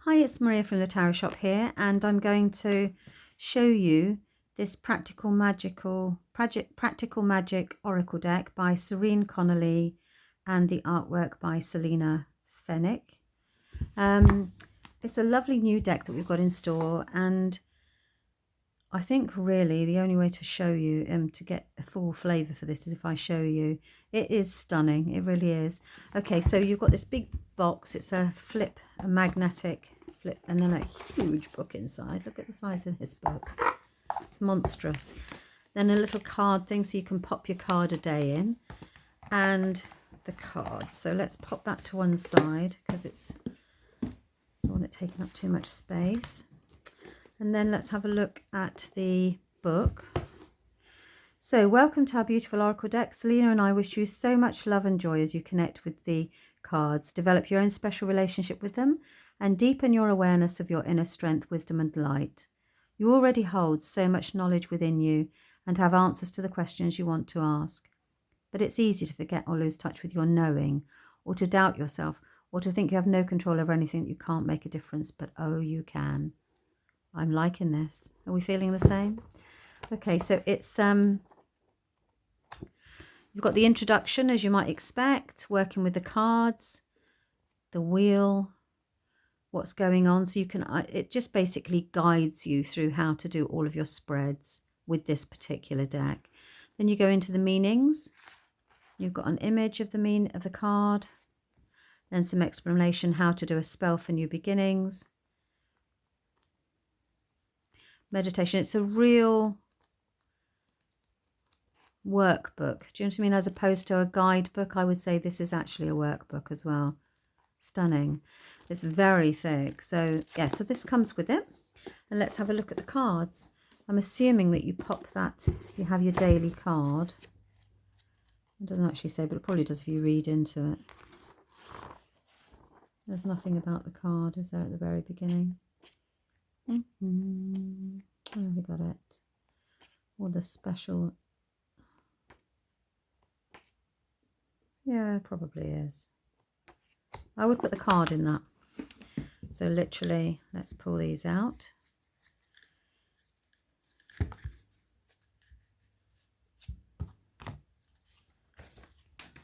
Hi, it's Maria from the Tarot Shop here, and I'm going to show you this Practical Magic Oracle deck by Serene Connolly and the artwork by Selena Fennick. It's a lovely new deck that we've got in store, and I think really the only way to show you to get a full flavour for this is if I show you. It is stunning, it really is. Okay, so you've got this big box. It's a magnetic flip, and then a huge book inside. Look at the size of this book. It's monstrous. Then a little card thing so you can pop your card a day in, and the cards. So let's pop that to one side because I don't want it taking up too much space. And then let's have a look at the book. So welcome to our beautiful Oracle deck. Selena and I wish you so much love and joy as you connect with the cards. Develop your own special relationship with them and deepen your awareness of your inner strength, wisdom and light. You already hold so much knowledge within you and have answers to the questions you want to ask. But it's easy to forget or lose touch with your knowing, or to doubt yourself, or to think you have no control over anything, that you can't make a difference. But oh, you can. I'm liking this. Are we feeling the same? Okay, so it's you've got the introduction, as you might expect, working with the cards, the wheel, what's going on. So you can, it just basically guides you through how to do all of your spreads with this particular deck. Then you go into the meanings. You've got an image of the card, then some explanation how to do a spell for new beginnings. Meditation. It's a real workbook. Do you know what I mean? As opposed to a guidebook, I would say this is actually a workbook as well. Stunning. It's very thick. So yeah, so this comes with it. And let's have a look at the cards. I'm assuming that you pop that if you have your daily card. It doesn't actually say, but it probably does if you read into it. There's nothing about the card, is there, at the very beginning? Oh, we got it. Or the special. Yeah, probably is. I would put the card in that. So literally, let's pull these out.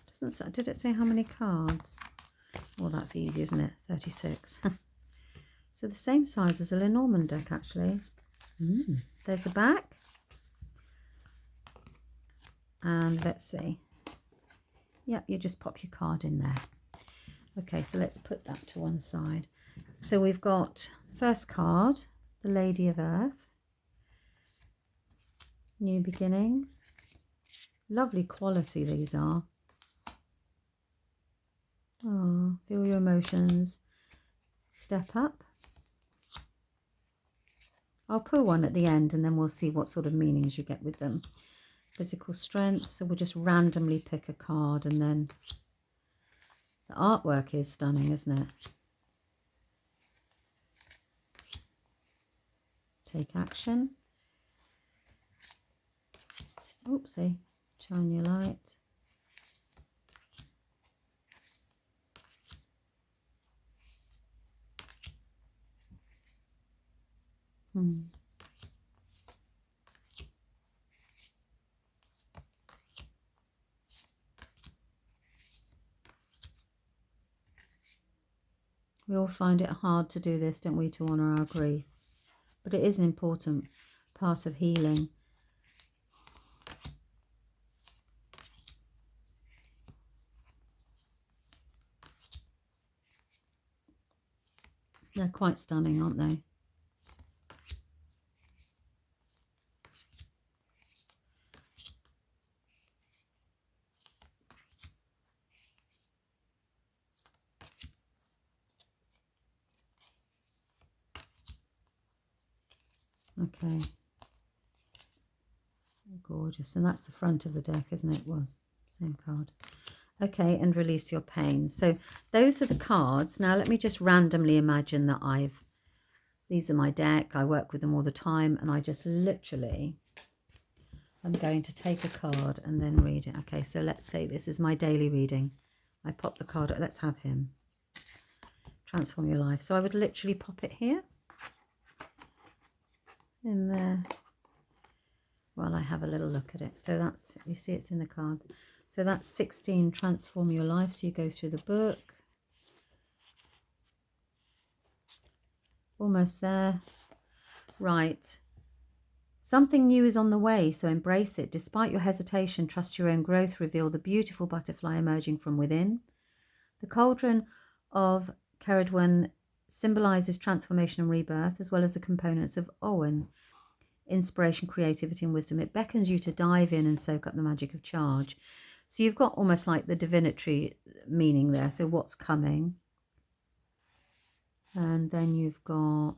Doesn't say, did it say how many cards? Well, that's easy, isn't it? 36. So the same size as a Lenormand deck, actually. There's the back. And let's see. Yep, you just pop your card in there. Okay, so let's put that to one side. So we've got first card, the Lady of Earth. New beginnings. Lovely quality these are. Oh, feel your emotions. Step up. I'll pull one at the end and then we'll see what sort of meanings you get with them. Physical strength. So we'll just randomly pick a card, and then the artwork is stunning, isn't it? Take action. Oopsie. Shine your light. We all find it hard to do this, don't we, to honour our grief. But it is an important part of healing. They're quite stunning, aren't they? Okay. Gorgeous. And that's the front of the deck, isn't it? Was same card. Okay, and release your pain. So those are the cards. Now let me just randomly imagine that these are my deck. I work with them all the time, and I just literally, I'm going to take a card and then read it. Okay, so let's say this is my daily reading. I pop the card. Let's have him. Transform your life. So I would literally pop it here in there while I have a little look at it. So that's, you see it's in the card. So that's 16, transform your life. So you go through the book. Almost there. Right. Something new is on the way, so embrace it. Despite your hesitation, trust your own growth. Reveal the beautiful butterfly emerging from within. The cauldron of Ceridwen symbolizes transformation and rebirth, as well as the components of Owen, inspiration, creativity, and wisdom. It beckons you to dive in and soak up the magic of charge. So you've got almost like the divinatory meaning there. So what's coming? And then you've got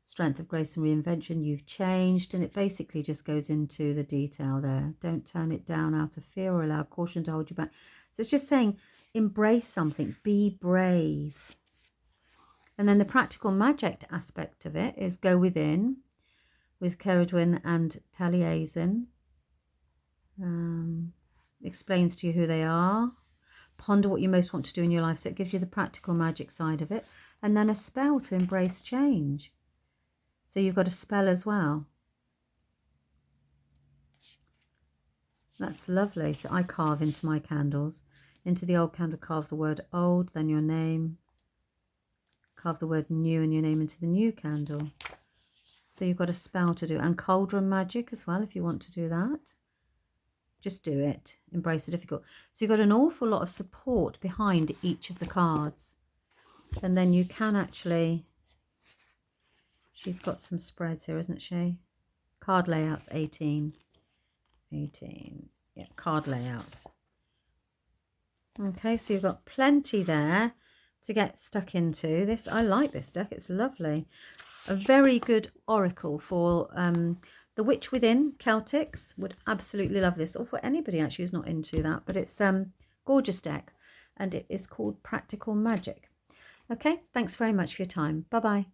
strength of grace and reinvention. You've changed, and it basically just goes into the detail there. Don't turn it down out of fear or allow caution to hold you back. So it's just saying, embrace something, be brave. And then the practical magic aspect of it is go within with Ceridwen and Taliesin. Explains to you who they are. Ponder what you most want to do in your life. So it gives you the practical magic side of it. And then a spell to embrace change. So you've got a spell as well. That's lovely. So I carve into my candles. Into the old candle, carve the word old, then your name. Carve the word new and your name into the new candle. So you've got a spell to do. And cauldron magic as well, if you want to do that. Just do it. Embrace the difficult. So you've got an awful lot of support behind each of the cards. And then you can actually... She's got some spreads here, isn't she? Card layouts, 18. 18. Yeah, card layouts. Okay, so you've got plenty there to get stuck into. This, I like this deck. It's lovely. A very good oracle for the Witch Within. Celtics would absolutely love this, or for anybody actually who's not into that. But it's gorgeous deck, and it is called Practical Magic. Okay, thanks very much for your time. Bye-bye.